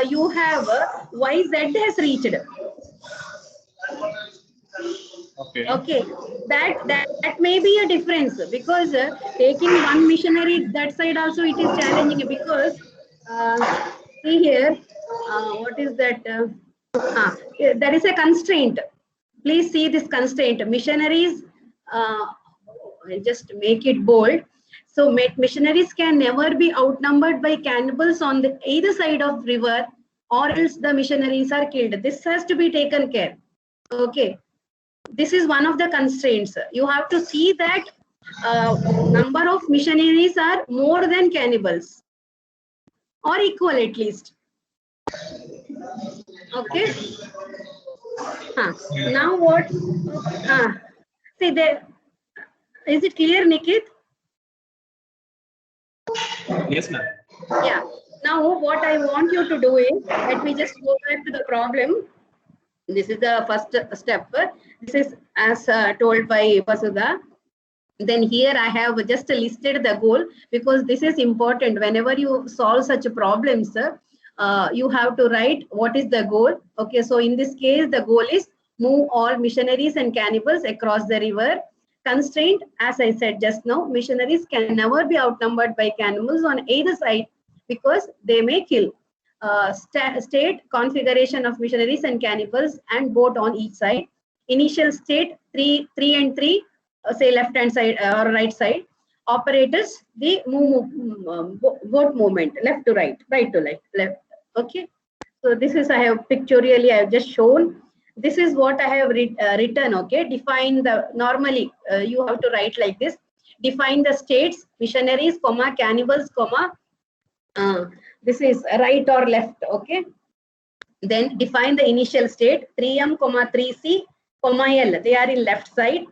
S1: you have YZ has reached. Okay. That may be a difference, because taking one missionary that side also it is challenging, because see here, what is that? There is a constraint. Please see this constraint. Missionaries, I'll just make it bold. So missionaries can never be outnumbered by cannibals on the either side of river, or else the missionaries are killed. This has to be taken care. Okay. This is one of the constraints. You have to see that number of missionaries are more than cannibals, or equal at least. Okay. Now what? See there. Is it clear, Niket?
S8: Yes, ma'am.
S1: Yeah. Now what I want you to do is, let me just go back to the problem. This is the first step. This is as told by Vasudha. Then here I have just listed the goal, because this is important. Whenever you solve such problems, you have to write what is the goal. Okay, so in this case, the goal is move all missionaries and cannibals across the river, constraint, as I said just now, missionaries can never be outnumbered by cannibals on either side because they may kill. State configuration of missionaries and cannibals and boat on each side. Initial state 3 and 3, say left hand side or right side. Operators, the boat movement, left to right, right to left. Okay. So this is, I have pictorially I have just shown. This is what I have written. Okay. Define the, normally you have to write like this. Define the states, missionaries, comma, cannibals, comma, this is right or left. Okay. Then define the initial state 3M, 3C, L. They are in left side.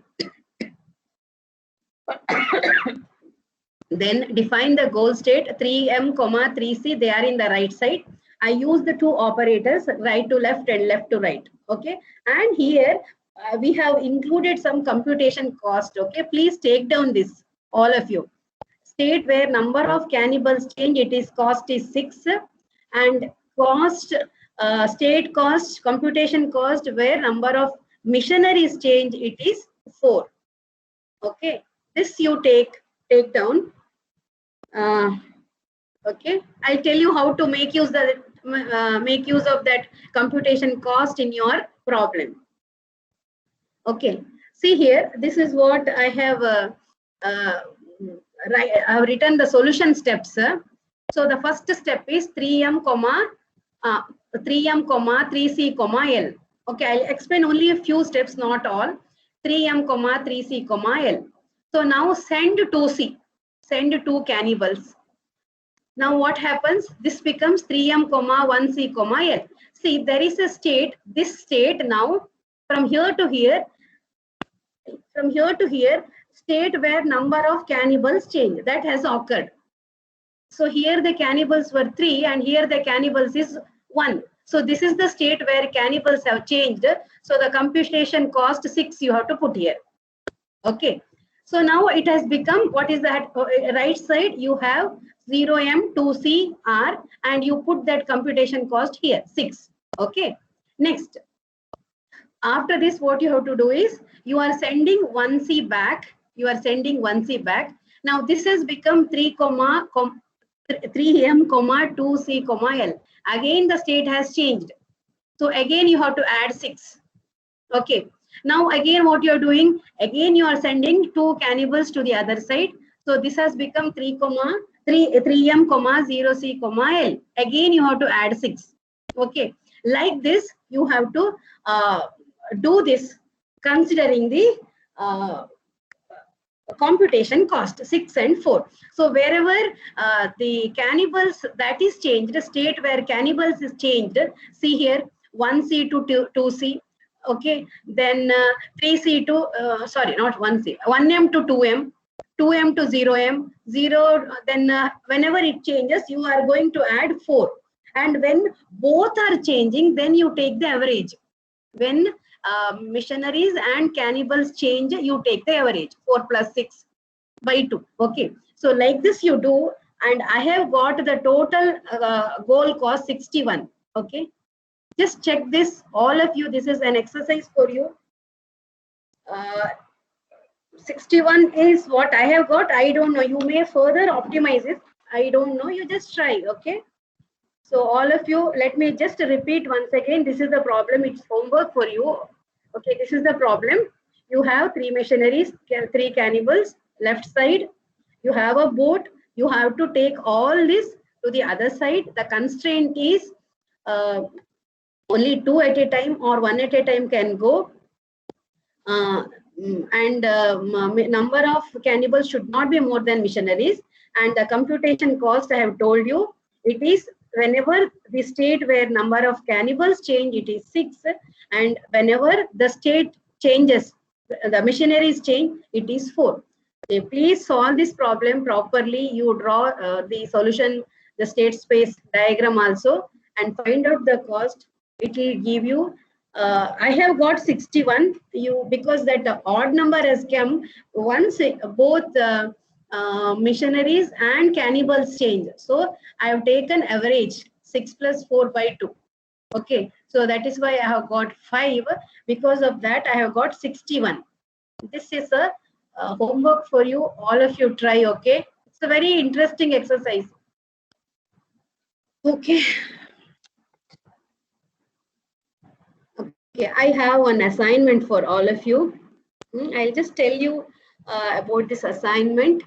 S1: Then define the goal state 3M, 3C. They are in the right side. I use the two operators, right to left and left to right. Okay. And here we have included some computation cost. Okay. Please take down this, all of you. State where number of cannibals change, it is cost is 6, and cost, state cost, computation cost where number of missionaries change, it is 4. Okay, this you take down. Okay, I'll tell you how to make use of that computation cost in your problem. Okay, see here, this is what I have I have written the solution steps. So the first step is 3M, 3C, L. Okay, I'll explain only a few steps, not all. 3M, 3C, L. So now send 2C, send 2 cannibals. Now what happens? This becomes 3M, 1C, L. See, there is a state, this state now from here to here, state where number of cannibals change, that has occurred. So here the cannibals were 3 and here the cannibals is 1. So this is the state where cannibals have changed. So the computation cost 6 you have to put here. Okay. So now it has become, what is that? Right side you have 0M, 2C, R, and you put that computation cost here, 6. Okay. Next. After this, what you have to do is, you are sending 1C back. You are sending 1C back. Now this has become 3M, 2C, L. Again the state has changed. So again you have to add 6. Okay. Now again what you are doing? Again you are sending 2 cannibals to the other side. So this has become 3M, 0C, L. Again you have to add 6. Okay. Like this you have to do this considering the computation cost 6 and 4. So wherever the cannibals that is changed, the state where cannibals is changed, see here 1C to 2C, okay, then 3C to sorry, not 1C, 1M to 2M, 2M to 0M, 0, then whenever it changes you are going to add 4, and when both are changing then you take the average. When missionaries and cannibals change, you take the average 4 plus 6 by 2. Okay, so like this you do, and I have got the total goal cost 61. Okay, just check this, all of you. This is an exercise for you. 61 is what I have got. I don't know, you may further optimize it. I don't know, you just try. Okay, so all of you, let me just repeat once again. This is the problem, it's homework for you. Okay, this is the problem. You have 3 missionaries, 3 cannibals, left side. You have a boat. You have to take all this to the other side. The constraint is only 2 at a time or 1 at a time can go. Number of cannibals should not be more than missionaries. And the computation cost, I have told you, it is whenever the state where number of cannibals change, it is 6, and whenever the state changes, the missionaries change, it is 4. Okay, please solve this problem properly. You draw the solution, the state space diagram also, and find out the cost. It will give you. I have got 61. Because that the odd number has come once both missionaries and cannibals change. So I have taken average 6 plus 4 by 2. Okay, so that is why I have got 5. Because of that, I have got 61. This is a homework for you. All of you try, okay? It's a very interesting exercise. Okay. Okay, I have one assignment for all of you. I'll just tell you about this assignment.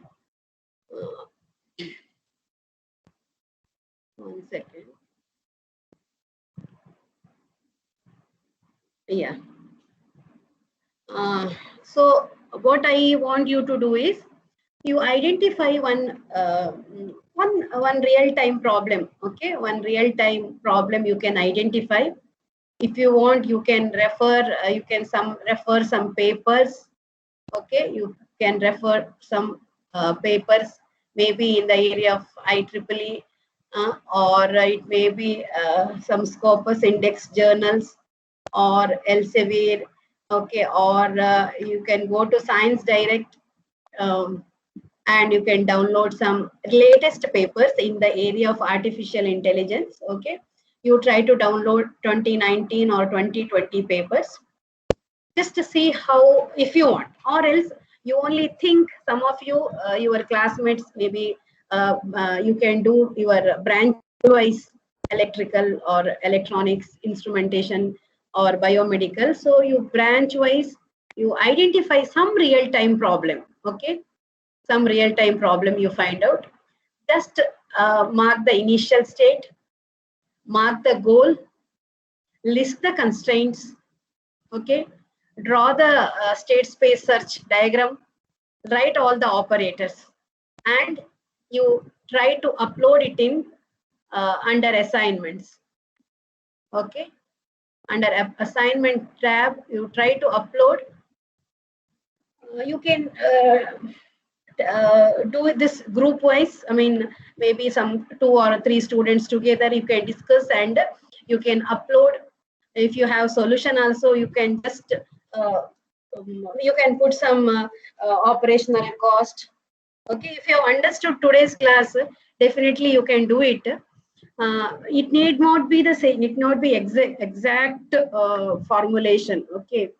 S1: One second. Yeah. So what I want you to do is you identify one real-time problem. Okay, one real-time problem you can identify. If you want, you can refer. You can refer some papers. Okay, you can refer some papers, maybe in the area of IEEE, or it may be some Scopus index journals or Elsevier. Okay, or you can go to Science Direct, and you can download some latest papers in the area of artificial intelligence. Okay, you try to download 2019 or 2020 papers just to see how, if you want, or else you only think, some of you, your classmates, maybe you can do your branch wise, electrical or electronics, instrumentation or biomedical. So you branch wise, you identify some real time problem. Okay, some real time problem you find out. Just mark the initial state, mark the goal, list the constraints. Okay, draw the state space search diagram, write all the operators, and you try to upload it in under assignments. Okay, under assignment tab, you try to upload. You can do this group wise. I mean, maybe some 2 or 3 students together, you can discuss and you can upload. If you have solution also, you can just you can put some operational cost. Okay, if you have understood today's class, definitely you can do it. It need not be the same, it not be exact formulation. Okay,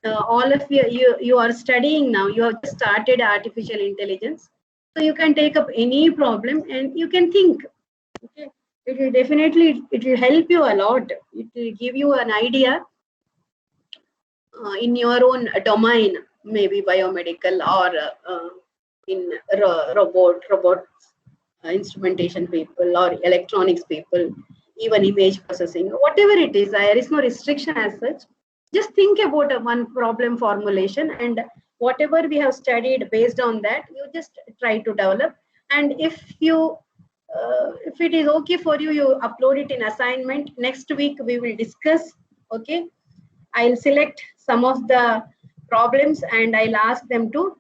S1: all of you are studying now, you have just started artificial intelligence, so you can take up any problem and you can think. Okay, it will definitely, it will help you a lot. It will give you an idea in your own domain, maybe biomedical or in robots, instrumentation people or electronics people, even image processing, whatever it is. There is no restriction as such. Just think about one problem formulation, and whatever we have studied, based on that, you just try to develop. And if it is okay for you, you upload it in assignment. Next week we will discuss. Okay, I'll select some of the problems and I'll ask them to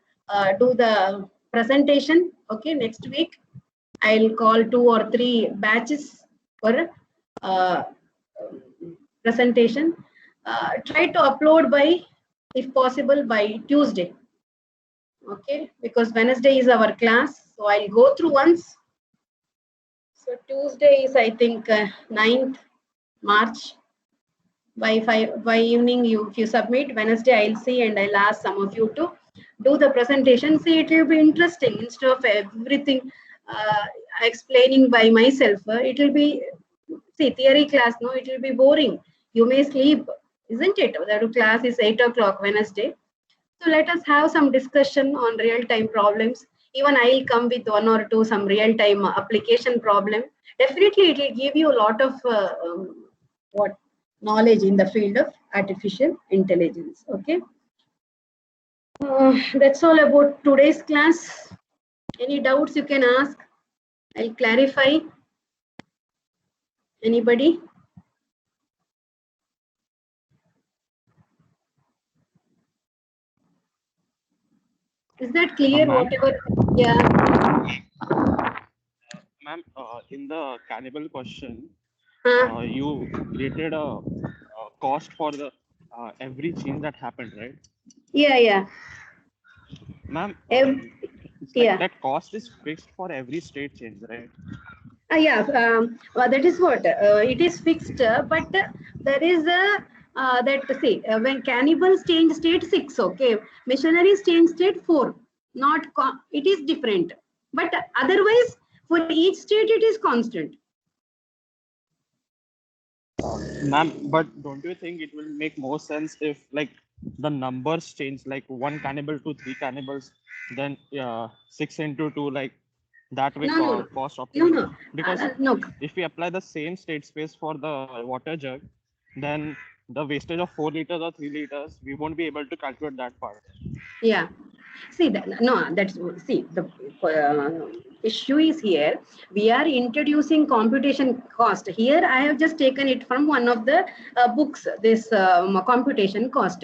S1: do the presentation. Okay, next week I'll call 2 or 3 batches for presentation. Try to upload by, if possible, by Tuesday. Okay, because Wednesday is our class, so I'll go through once. So Tuesday is, I think, 9th March. By evening, if you submit, Wednesday I'll see and I'll ask some of you to do the presentation. See, it will be interesting. Instead of everything explaining by myself, it will be, see, theory class, no, it will be boring. You may sleep, isn't it? The class is 8 o'clock Wednesday. So let us have some discussion on real-time problems. Even I'll come with 1 or 2 some real-time application problem. Definitely, it will give you a lot of knowledge in the field of artificial intelligence. Okay, that's all about today's class. Any doubts you can ask, I'll clarify. Anybody? Is that clear? Whatever. Yeah.
S11: Ma'am, in the cannibal question, you created a cost for the every change that happened, right?
S1: Yeah.
S11: Ma'am,
S1: yeah,
S11: that cost is fixed for every state change, right?
S1: Yeah, well, that is what it is fixed, but there is a that say when cannibals change state 6, okay, missionaries change state 4. Not it is different, but otherwise for each state it is constant.
S11: Ma'am, but don't you think it will make more sense if like the numbers change, like 1 cannibal to 3 cannibals, then 6 into 2, like that way cost optimization? Because if we apply the same state space for the water jug, then the wastage of 4 liters or 3 liters, we won't be able to calculate that part.
S1: Yeah. See that the issue is here. We are introducing computation cost. Here I have just taken it from one of the books. This computation cost.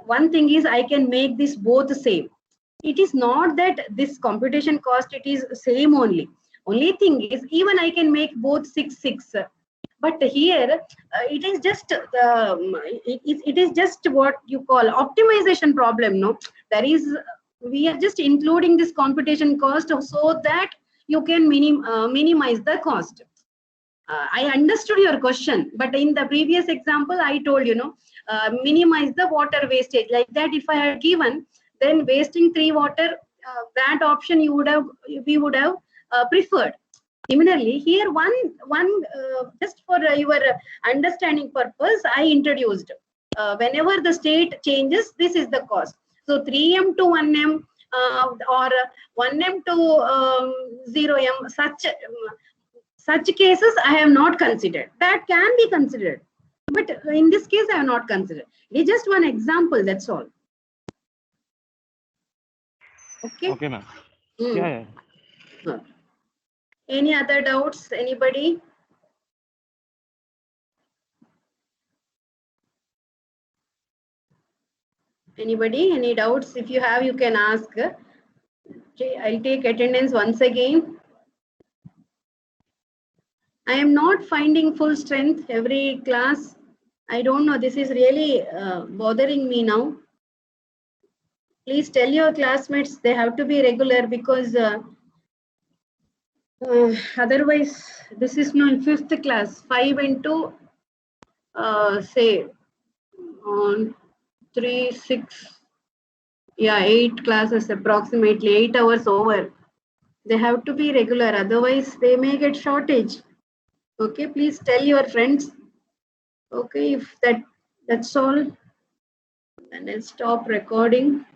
S1: One thing is I can make this both same. It is not that this computation cost it is same only. Only thing is even I can make both 6. But here it is just it is just what you call optimization problem. No, there is we are just including this computation cost so that you can minimize the cost. I understood your question, but in the previous example I told minimize the water wastage. Like that, if I had given, then wasting 3 water, that option we would have preferred. Similarly, here one just for your understanding purpose, I introduced whenever the state changes, this is the cost. So 3m to 1m or 1m to 0m, such cases I have not considered. That can be considered, but in this case I have not considered. It is just one example. That's all. Okay.
S11: Okay, ma'am. Yeah.
S1: Any other doubts? Anybody? Anybody? Any doubts? If you have, you can ask. Okay, I'll take attendance once again. I am not finding full strength every class. I don't know. This is really bothering me now. Please tell your classmates they have to be regular, because otherwise, this is my 5th class. 5 into say on 3, 6, yeah, 8 classes, approximately 8 hours over. They have to be regular, otherwise they may get shortage. Okay, please tell your friends. Okay, if that's all, then I'll stop recording.